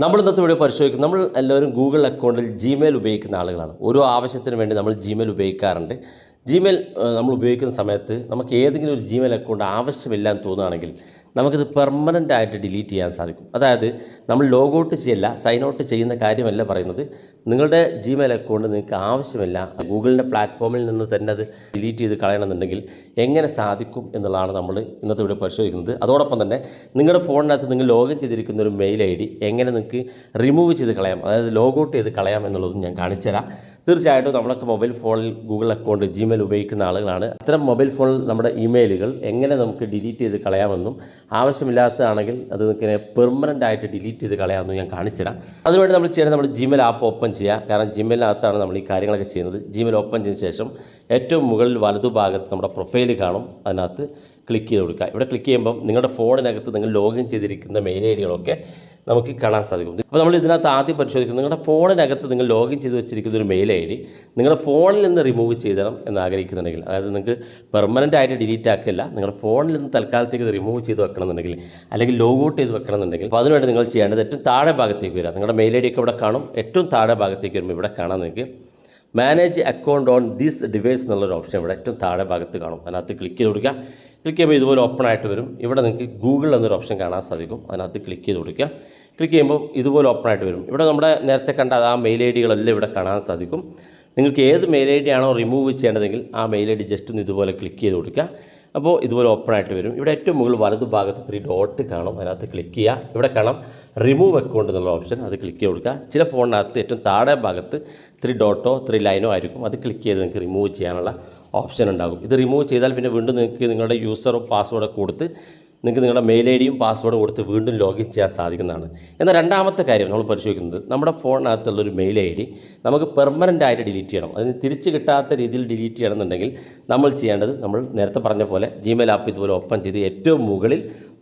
നമ്മൾ ഇന്നത്തെ വീഡിയോ പരിശോധിക്കും. നമ്മൾ എല്ലാവരും ഗൂഗിൾ അക്കൗണ്ടിൽ ജിമെയിൽ ഉപയോഗിക്കുന്ന ആളുകളാണ്. ഓരോ ആവശ്യത്തിന് വേണ്ടി നമ്മൾ ജിമെയിൽ ഉപയോഗിക്കാറുണ്ട്. ജിമെയിൽ നമ്മൾ ഉപയോഗിക്കുന്ന സമയത്ത് നമുക്ക് ഏതെങ്കിലും ഒരു ജിമെയിൽ അക്കൗണ്ട് ആവശ്യമില്ല എന്ന് തോന്നുകയാണെങ്കിൽ നമുക്കിത് പെർമനൻ്റ് ആയിട്ട് ഡിലീറ്റ് ചെയ്യാൻ സാധിക്കും. അതായത് നമ്മൾ ലോഗൗട്ട് ചെയ്യല്ല, സൈൻ ഔട്ട് ചെയ്യുന്ന കാര്യമല്ല പറയുന്നത്. നിങ്ങളുടെ ജിമെയിൽ അക്കൗണ്ട് നിങ്ങൾക്ക് ആവശ്യമില്ല, ഗൂഗിളിൻ്റെ പ്ലാറ്റ്ഫോമിൽ നിന്ന് തന്നെ അത് ഡിലീറ്റ് ചെയ്ത് കളയണമെന്നുണ്ടെങ്കിൽ എങ്ങനെ സാധിക്കും എന്നുള്ളതാണ് നമ്മൾ ഇന്നത്തെ ഇവിടെ പരിശോധിക്കുന്നത്. അതോടൊപ്പം തന്നെ നിങ്ങളുടെ ഫോണിനകത്ത് നിങ്ങൾ ലോഗിൻ ചെയ്തിരിക്കുന്ന ഒരു മെയിൽ ഐ ഡി എങ്ങനെ നിങ്ങൾക്ക് റിമൂവ് ചെയ്ത് കളയാം, അതായത് ലോഗൗട്ട് ചെയ്ത് കളയാം എന്നുള്ളതും ഞാൻ കാണിച്ചു തരാം. തീർച്ചയായിട്ടും നമ്മളൊക്കെ മൊബൈൽ ഫോണിൽ ഗൂഗിൾ അക്കൗണ്ട് ജിമെയിൽ ഉപയോഗിക്കുന്ന ആളുകളാണ്. അത്തരം മൊബൈൽ ഫോണിൽ നമ്മുടെ ഇമെയിലുകൾ എങ്ങനെ നമുക്ക് ഡിലീറ്റ് ചെയ്ത് കളയാമെന്നും ആവശ്യമില്ലാത്തതാണെങ്കിൽ അത് നിങ്ങൾക്ക് പെർമനൻ്റ് ആയിട്ട് ഡിലീറ്റ് ചെയ്ത് കളയാമെന്നും ഞാൻ കാണിച്ചു തരാം. അതിനുവേണ്ടി നമ്മൾ ചെയ്യേണ്ടത് നമ്മൾ ജിമെയിൽ ആപ്പ് ഓപ്പൺ ചെയ്യുക. കാരണം ജിമെയിലിനകത്താണ് നമ്മൾ ഈ കാര്യങ്ങളൊക്കെ ചെയ്യുന്നത്. ജിമെയിൽ ഓപ്പൺ ചെയ്ത ശേഷം ഏറ്റവും മുകളിൽ വലതുഭാഗത്ത് നമ്മുടെ പ്രൊഫൈൽ കാണും, അതിനകത്ത് ക്ലിക്ക് ചെയ്ത് കൊടുക്കുക. ഇവിടെ ക്ലിക്ക് ചെയ്യുമ്പം നിങ്ങളുടെ ഫോണിനകത്ത് നിങ്ങൾ ലോഗിൻ ചെയ്തിരിക്കുന്ന മെയിൽ ഐ ഡികളൊക്കെ നമുക്ക് കാണാൻ സാധിക്കും. അപ്പോൾ നമ്മൾ ഇതിനകത്ത് ആദ്യം പരിശോധിക്കുന്നത് നിങ്ങളുടെ ഫോണിനകത്ത് നിങ്ങൾ ലോഗിൻ ചെയ്ത് വെച്ചിരിക്കുന്ന ഒരു മെയിൽ ഐ ഡി നിങ്ങളുടെ ഫോണിൽ നിന്ന് റിമൂവ് ചെയ്തണം എന്ന് ആഗ്രഹിക്കുന്നുണ്ടെങ്കിൽ, അതായത് നിങ്ങൾക്ക് പെർമനൻ്റ് ആയിട്ട് ഡിലീറ്റ് ആക്കില്ല, നിങ്ങളുടെ ഫോണിൽ നിന്ന് തൽക്കാലത്തേക്ക് റിമൂവ് ചെയ്ത് വെക്കണമെന്നുണ്ടെങ്കിൽ അല്ലെങ്കിൽ ലോഗൗട്ട് ചെയ്ത് വെക്കണമെന്നുണ്ടെങ്കിൽ അപ്പോൾ അതിനുവേണ്ടി നിങ്ങൾ ചെയ്യേണ്ടത് ഏറ്റവും താഴെ ഭാഗത്തേക്ക് വരിക. നിങ്ങളുടെ മെയിൽ ഐ ഡി ഒക്കെ ഇവിടെ കാണും. ഏറ്റവും താഴെ ഭാഗത്തേക്ക് വരുമ്പോൾ ഇവിടെ കാണാൻ നിങ്ങൾക്ക് manage account on this device എന്നുള്ളൊരു ഓപ്ഷൻ ഇവിടെ ഏറ്റവും താഴെ ഭാഗത്ത് കാണും. അതിനകത്ത് ക്ലിക്ക് ചെയ്ത് കൊടുക്കുക. ക്ലിക്ക് ചെയ്യുമ്പോൾ ഇതുപോലെ ഓപ്പൺ ആയിട്ട് വരും. ഇവിടെ നിങ്ങൾക്ക് ഗൂഗിൾ എന്നൊരു ഓപ്ഷൻ കാണാൻ സാധിക്കും. അതിനകത്ത് ക്ലിക്ക് ചെയ്ത് കൊടുക്കുക. ക്ലിക്ക് ചെയ്യുമ്പോൾ ഇതുപോലെ ഓപ്പൺ ആയിട്ട് വരും. ഇവിടെ നമ്മുടെ നേരത്തെ കണ്ട ആ മെയിൽ ഐ ഡികളെല്ലാം ഇവിടെ കാണാൻ സാധിക്കും. നിങ്ങൾക്ക് ഏത് മെയിൽ ഐ ഡി ആണോ റിമൂവ് ചെയ്യേണ്ടതെങ്കിൽ ആ മെയിൽ ഐ ഡി ജസ്റ്റ് ഒന്ന് ഇതുപോലെ ക്ലിക്ക് ചെയ്ത് കൊടുക്കുക. അപ്പോൾ ഇതുപോലെ ഓപ്പൺ ആയിട്ട് വരും. ഇവിടെ ഏറ്റവും മുകളിൽ വലതു ഭാഗത്ത് 3 ഡോട്ട് കാണും. അതിനകത്ത് ക്ലിക്ക് ചെയ്യുക. ഇവിടെ കാണാം റിമൂവ് അക്കൗണ്ട് എന്നുള്ള ഓപ്ഷൻ, അത് ക്ലിക്ക് ചെയ്ത് കൊടുക്കുക. ചില ഫോണിനകത്ത് ഏറ്റവും താഴെ ഭാഗത്ത് 3 ഡോട്ടോ 3 ലൈനോ ആയിരിക്കും. അത് ക്ലിക്ക് ചെയ്ത് നിങ്ങൾക്ക് റിമൂവ് ചെയ്യാനുള്ള ഓപ്ഷൻ ഉണ്ടാകും. ഇത് റിമൂവ് ചെയ്താൽ പിന്നെ വീണ്ടും നിങ്ങൾക്ക് നിങ്ങളുടെ യൂസറും പാസ്വേഡൊക്കെ കൊടുത്ത് നിങ്ങൾക്ക് നിങ്ങളുടെ മെയിൽ ഐ ഡിയും പാസ്വേഡും കൊടുത്ത് വീണ്ടും ലോഗിൻ ചെയ്യാൻ സാധിക്കുന്നതാണ്. എന്നാൽ രണ്ടാമത്തെ കാര്യം നമ്മൾ പരിശോധിക്കുന്നത് നമ്മുടെ ഫോണിനകത്തുള്ളൊരു മെയിൽ ഐ ഡി നമുക്ക് പെർമനൻ്റ് ആയിട്ട് ഡിലീറ്റ് ചെയ്യണം. അതിന് തിരിച്ച് കിട്ടാത്ത രീതിയിൽ ഡിലീറ്റ് ചെയ്യണമെന്നുണ്ടെങ്കിൽ നമ്മൾ ചെയ്യേണ്ടത് നമ്മൾ നേരത്തെ പറഞ്ഞ പോലെ ജിമെയിൽ ആപ്പ് ഇതുപോലെ ഓപ്പൺ ചെയ്ത് ഏറ്റവും മുകളിൽ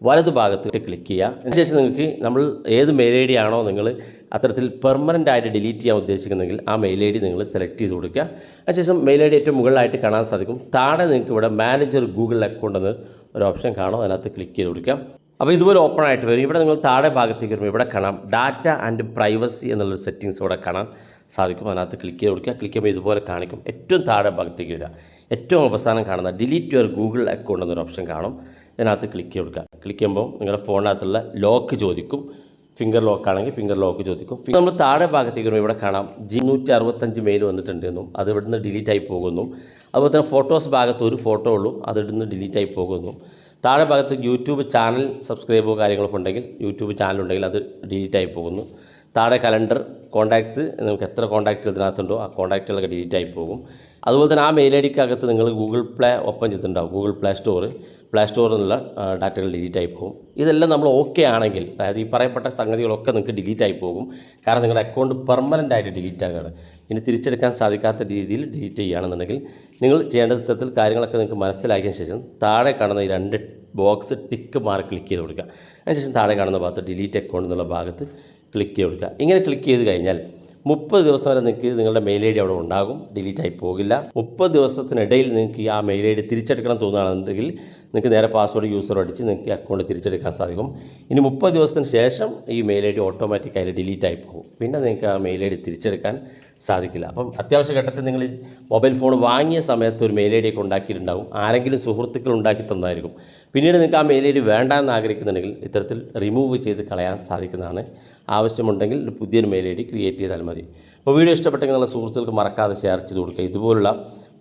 വലതു ഭാഗത്ത് ക്ലിക്ക് ചെയ്യുക. അതിനുശേഷം നിങ്ങൾക്ക് നമ്മൾ ഏത് മെയിൽ ഐ ഡി ആണോ നിങ്ങൾ അത്തരത്തിൽ പെർമനൻ്റ് ആയിട്ട് ഡിലീറ്റ് ചെയ്യാൻ ഉദ്ദേശിക്കുന്നെങ്കിൽ ആ മെയിൽ ഐ ഡി നിങ്ങൾ സെലക്ട് ചെയ്ത് കൊടുക്കുക. അതിനുശേഷം മെയിൽ ഐ ഡി ഏറ്റവും മുകളിലായിട്ട് കാണാൻ സാധിക്കും. താഴെ നിങ്ങൾക്ക് ഇവിടെ മാനേജർ ഗൂഗിൾ അക്കൗണ്ട് എന്ന് ഒരു ഓപ്ഷൻ കാണും. അതിനകത്ത് ക്ലിക്ക് ചെയ്ത് കൊടുക്കാം. അപ്പോൾ ഇതുപോലെ ഓപ്പൺ ആയിട്ട് വരും. ഇവിടെ നിങ്ങൾ താഴെ ഭാഗത്തേക്ക് വരുമ്പോൾ ഇവിടെ കാണാം ഡാറ്റ ആൻഡ് പ്രൈവസി എന്നുള്ളൊരു സെറ്റിങ്സ് ഇവിടെ കാണാൻ സാധിക്കും. അതിനകത്ത് ക്ലിക്ക് ചെയ്ത് കൊടുക്കുക. ക്ലിക്ക് ചെയ്യുമ്പോൾ ഇതുപോലെ കാണിക്കും. ഏറ്റവും താഴെ ഭാഗത്തേക്ക് വരിക. ഏറ്റവും അവസാനം കാണുന്ന ഡിലീറ്റ് യുവർ ഗൂഗിൾ അക്കൗണ്ട് എന്നൊരു ഓപ്ഷൻ കാണും. ഇതിനകത്ത് ക്ലിക്ക് ചെയ്ത് കൊടുക്കുക. ക്ലിക്ക് ചെയ്യുമ്പോൾ നിങ്ങളുടെ ഫോണിനകത്തുള്ള ലോക്ക് ചോദിക്കും. ഫിംഗർ ലോക്ക് ആണെങ്കിൽ ഫിംഗർ ലോക്ക് ചോദിക്കും. നമ്മൾ താഴെ ഭാഗത്തേക്ക് വരുമ്പോൾ ഇവിടെ കാണാം 265 മെയിൽ വന്നിട്ടുണ്ടെന്നും അത് ഇവിടുന്ന് ഡിലീറ്റ് ആയി പോകുന്നു. അതുപോലെ തന്നെ ഫോട്ടോസ് ഭാഗത്ത് ഒരു ഫോട്ടോ ഉള്ളൂ, അത് ഇവിടുന്ന് ഡിലീറ്റ് ആയി പോകുന്നു. താഴെ ഭാഗത്ത് യൂട്യൂബ് ചാനൽ സബ്സ്ക്രൈബോ കാര്യങ്ങളൊക്കെ ഉണ്ടെങ്കിൽ യൂട്യൂബ് ചാനൽ ഉണ്ടെങ്കിൽ അത് ഡിലീറ്റ് ആയി പോകുന്നു. താഴെ കലണ്ടർ കോൺടാക്ട്സ് നമുക്ക് എത്ര കോൺടാക്റ്റ് ഇതിനകത്തുണ്ടോ ആ കോൺടാക്റ്റുകളൊക്കെ ഡിലീറ്റ് ആയി പോകും. അതുപോലെ തന്നെ ആ മെയിൽ ഐ ഡിക്കകത്ത് നിങ്ങൾ ഗൂഗിൾ പ്ലേ ഓപ്പൺ ചെയ്തിട്ടുണ്ടാവും. ഗൂഗിൾ പ്ലേ സ്റ്റോറിൽ നിന്നുള്ള ഡാറ്റകൾ ഡിലീറ്റ് ആയി പോകും. ഇതെല്ലാം നമ്മൾ ഓക്കെ ആണെങ്കിൽ, അതായത് ഈ പറയപ്പെട്ട സംഗതികളൊക്കെ നിങ്ങൾക്ക് ഡിലീറ്റ് ആയി പോകും. കാരണം നിങ്ങളുടെ അക്കൗണ്ട് പെർമനൻ്റ് ആയിട്ട് ഡിലീറ്റ് ആകുകയാണ്. ഇനി തിരിച്ചെടുക്കാൻ സാധിക്കാത്ത രീതിയിൽ ഡിലീറ്റ് ചെയ്യുകയാണെന്നുണ്ടെങ്കിൽ നിങ്ങൾ ചെയ്യേണ്ട തരത്തിൽ കാര്യങ്ങളൊക്കെ നിങ്ങൾക്ക് മനസ്സിലാക്കിയ ശേഷം താഴെ കാണുന്ന ഈ 2 ബോക്സ് ടിക്ക് മാർക്ക് ക്ലിക്ക് ചെയ്ത് കൊടുക്കുക. അതിനുശേഷം താഴെ കാണുന്ന ഭാഗത്ത് ഡിലീറ്റ് അക്കൗണ്ട് എന്നുള്ള ഭാഗത്ത് ക്ലിക്ക് ചെയ്ത് കൊടുക്കുക. ഇങ്ങനെ ക്ലിക്ക് ചെയ്ത് കഴിഞ്ഞാൽ 30 ദിവസം വരെ നിങ്ങൾക്ക് നിങ്ങളുടെ മെയിൽ ഐ ഡി അവിടെ ഉണ്ടാകും, ഡിലീറ്റ് ആയി പോകില്ല. 30 ദിവസത്തിനിടയിൽ നിങ്ങൾക്ക് ആ മെയിൽ ഐ ഡി തിരിച്ചെടുക്കണം തോന്നുകയാണെന്നുണ്ടെങ്കിൽ നിങ്ങൾക്ക് നേരെ പാസ്വേഡ് യൂസർ അടിച്ച് നിങ്ങൾക്ക് അക്കൗണ്ട് തിരിച്ചെടുക്കാൻ സാധിക്കും. ഇനി 30 ദിവസത്തിന് ശേഷം ഈ മെയിൽ ഐ ഡി ഓട്ടോമാറ്റിക്കായി ഡിലീറ്റ് ആയി പോകും. പിന്നെ നിങ്ങൾക്ക് ആ മെയിൽ ഐ ഡി തിരിച്ചെടുക്കാൻ സാധിക്കില്ല. അപ്പം അത്യാവശ്യ ഘട്ടത്തിൽ നിങ്ങൾ മൊബൈൽ ഫോൺ വാങ്ങിയ സമയത്ത് ഒരു മെയിൽ ഐ ഡി ഒക്കെ ഉണ്ടാക്കിയിട്ടുണ്ടാകും, ആരെങ്കിലും സുഹൃത്തുക്കൾ ഉണ്ടാക്കി തന്നായിരിക്കും. പിന്നീട് നിങ്ങൾക്ക് ആ മെയിൽ ഐ ഡി വേണ്ട എന്ന് ആഗ്രഹിക്കുന്നുണ്ടെങ്കിൽ ഇത്തരത്തിൽ റിമൂവ് ചെയ്ത് കളയാൻ സാധിക്കുന്നതാണ്. ആവശ്യമുണ്ടെങ്കിൽ ഒരു പുതിയൊരു മെയിൽ ഐ ഡി ക്രിയേറ്റ് ചെയ്താൽ മതി. അപ്പോൾ വീഡിയോ ഇഷ്ടപ്പെട്ടെങ്കിൽ നിങ്ങളുടെ സുഹൃത്തുക്കൾക്ക് മറക്കാതെ ഷെയർ ചെയ്ത് കൊടുക്കുക. ഇതുപോലുള്ള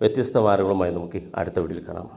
വ്യത്യസ്ത മാർഗങ്ങളുമായി നമുക്ക് അടുത്ത വീഡിയോയിൽ കാണാം.